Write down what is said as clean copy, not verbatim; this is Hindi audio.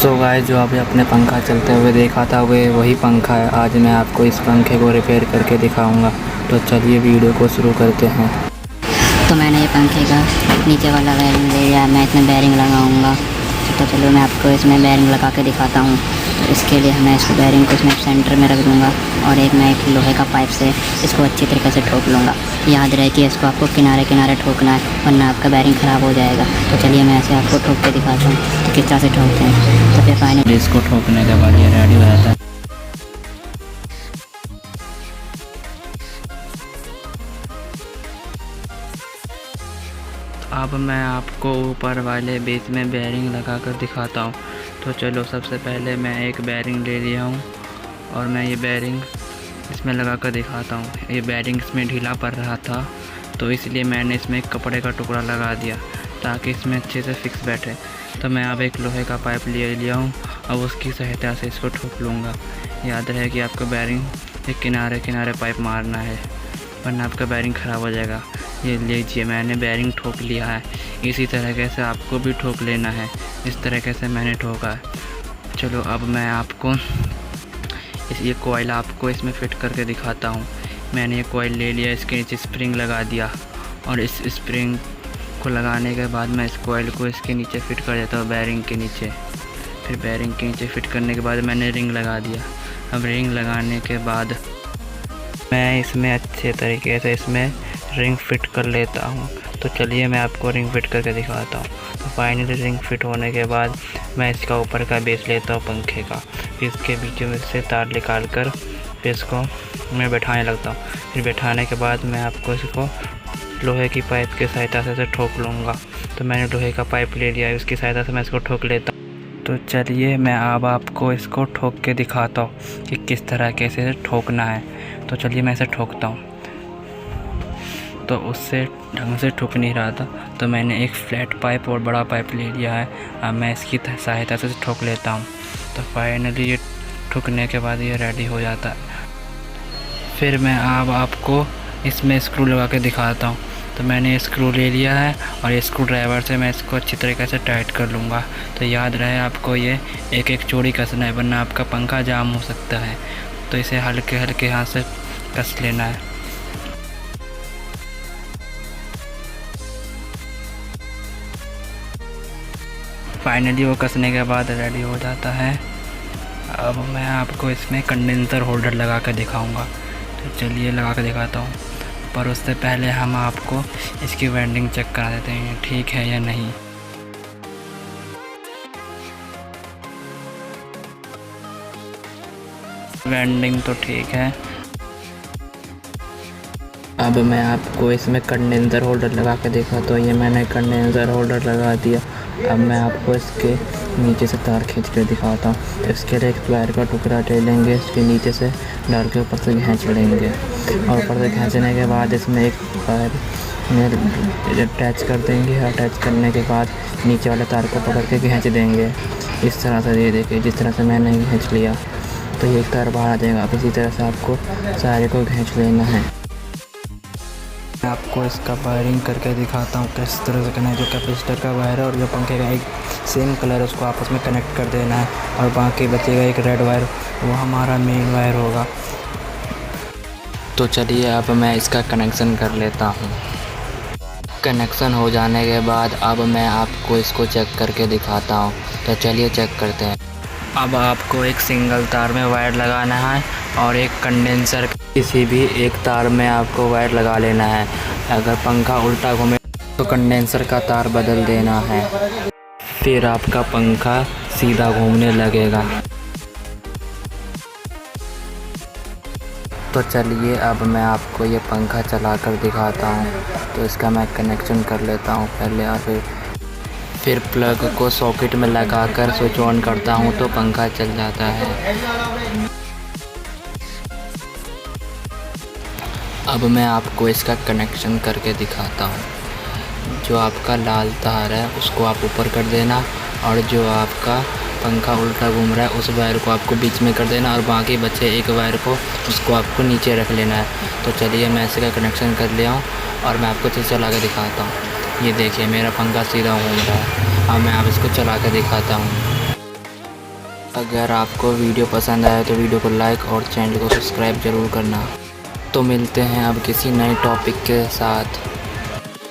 सो गाइस, जो अभी अपने पंखा चलते हुए देखा था वही पंखा है। आज मैं आपको इस पंखे को रिपेयर करके दिखाऊंगा। तो चलिए वीडियो को शुरू करते हैं। तो मैंने ये पंखे का नीचे वाला बैरिंग ले लिया। मैं इसमें बैरिंग लगाऊंगा। तो चलो मैं आपको इसमें बैरिंग लगा के दिखाता हूँ। तो इसके लिए मैं इसको बैरिंग को इसमें सेंटर में रख दूँगा और एक लोहे का पाइप से इसको अच्छी तरीके से ठोक लूँगा। याद रहे कि इसको आपको किनारे किनारे ठोकना है, वरना आपका बैरिंग ख़राब हो जाएगा। तो चलिए मैं ऐसे आपको ठोक के दिखाता हूँ कि किस तरह से ठोकते हैं। तो फिर फाइनली इसको ठोकने के बाद ये रेडी हो जाता है। अब मैं आपको ऊपर वाले बेस में बैरिंग लगा कर दिखाता हूँ। तो चलो, सबसे पहले मैं एक बैरिंग ले लिया हूँ और मैं ये बैरिंग इसमें लगा कर दिखाता हूँ। ये बैरिंग इसमें ढीला पड़ रहा था, तो इसलिए मैंने इसमें एक कपड़े का टुकड़ा लगा दिया ताकि इसमें अच्छे से फिक्स बैठे। तो मैं अब एक लोहे का पाइप ले लिया हूँ। अब उसकी सहायता से इसको ठोक लूँगा। याद रहे कि आपको बैरिंग एक किनारे किनारे पाइप मारना है, वरना आपका बैरिंग ख़राब हो जाएगा। ये लीजिए, मैंने बैरिंग ठोक लिया है। इसी तरीके से आपको भी ठोक लेना है, इस तरीके से मैंने ठोका है। चलो, अब मैं आपको ये कॉइल आपको इसमें फ़िट करके दिखाता हूँ। मैंने ये कॉइल ले लिया, इसके नीचे स्प्रिंग लगा दिया और इस स्प्रिंग को लगाने के बाद मैं इस कॉइल को इसके नीचे फ़िट कर देता हूँ, बैरिंग के नीचे। फिर बैरिंग के नीचे फ़िट करने के बाद मैंने रिंग लगा दिया। अब रिंग लगाने के बाद मैं इसमें अच्छे तरीके से इसमें रिंग फिट कर लेता हूँ। तो चलिए मैं आपको रिंग फिट करके दिखाता हूँ। तो फाइनली रिंग फिट होने के बाद मैं इसका ऊपर का बेस लेता हूँ पंखे का। फिर इसके बीच में से तार निकाल कर फिर इसको मैं बैठाने लगता हूँ। फिर बैठाने के बाद मैं आपको इसको लोहे की पाइप की सहायता से ठोक लूँगा। तो मैंने लोहे का पाइप ले लिया है, उसकी सहायता से मैं इसको ठोक लेता हूँ। तो चलिए मैं अब आपको इसको ठोक के दिखाता हूँ कि किस तरह कैसे ठोकना है। तो चलिए मैं इसे ठोकता हूँ। तो उससे ढंग से ठुक नहीं रहा था, तो मैंने एक फ्लैट पाइप और बड़ा पाइप ले लिया है। अब मैं इसकी सहायता से ठोक लेता हूँ। तो फाइनली ये ठुकने के बाद ये रेडी हो जाता है। फिर मैं अब आपको इसमें स्क्रू लगा के दिखाता हूँ। तो मैंने स्क्रू ले लिया है और ये स्क्रू ड्राइवर से मैं इसको अच्छी तरीके से टाइट कर लूँगा। तो याद रहे आपको ये एक एक चोड़ी कसना है, वरना आपका पंखा जाम हो सकता है। तो इसे हल्के हल्के हाथ से कस लेना है। फाइनली वो कसने के बाद रेडी हो जाता है। अब मैं आपको इसमें कंडेंसर होल्डर लगा कर दिखाऊंगा। तो चलिए लगा कर दिखाता हूँ, पर उससे पहले हम आपको इसकी वेंडिंग चेक करा देते हैं, ठीक है या नहीं। वेंडिंग तो ठीक है। अब मैं आपको इसमें कंडेंसर होल्डर लगा के दिखा, तो ये मैंने कंडेंसर होल्डर लगा दिया। अब मैं आपको इसके नीचे से तार खींच कर दिखाता हूँ। इसके लिए एक वायर का टुकड़ा ले लेंगे, इसके नीचे से डाल के ऊपर से खींच लेंगे और ऊपर से खींचने के बाद इसमें एक वायर में अटैच कर देंगे। अटैच करने के बाद नीचे वाले तार को पकड़ के खींच देंगे इस तरह से। ये देखिए, जिस तरह से मैंने खींच लिया तो ये एक तार बाहर आ जाएगा। अब इसी तरह से आपको सारे को खींच लेना है। मैं आपको इसका वायरिंग करके दिखाता हूँ किस तरह से करना है। जो कैपेसिटर का वायर है और जो पंखे का एक सेम कलर है, उसको आपस में कनेक्ट कर देना है और बाकी बचेगा एक रेड वायर, वो हमारा मेन वायर होगा। तो चलिए अब मैं इसका कनेक्शन कर लेता हूँ। कनेक्शन हो जाने के बाद अब मैं आपको इसको चेक करके दिखाता हूँ। तो चलिए चेक करते हैं। अब आपको एक सिंगल तार में वायर लगाना है और एक कंडेंसर किसी भी एक तार में आपको वायर लगा लेना है। अगर पंखा उल्टा घूमे तो कंडेंसर का तार बदल देना है, फिर आपका पंखा सीधा घूमने लगेगा। तो चलिए अब मैं आपको ये पंखा चला कर दिखाता हूँ। तो इसका मैं कनेक्शन कर लेता हूँ पहले और फिर प्लग को सॉकेट में लगाकर स्विच ऑन करता हूँ तो पंखा चल जाता है। अब मैं आपको इसका कनेक्शन करके दिखाता हूँ। जो आपका लाल तार है उसको आप ऊपर कर देना और जो आपका पंखा उल्टा घूम रहा है उस वायर को आपको बीच में कर देना और बाकी बचे एक वायर को उसको आपको नीचे रख लेना है। तो चलिए मैं इसका कनेक्शन कर लिया हूँ और मैं आपको चीज़ चला के दिखाता हूँ। ये देखिए, मेरा पंखा सीधा घूम रहा है। अब मैं इसको चला के दिखाता हूँ। अगर आपको वीडियो पसंद आया तो वीडियो को लाइक और चैनल को सब्सक्राइब ज़रूर करना। तो मिलते हैं अब किसी नए टॉपिक के साथ।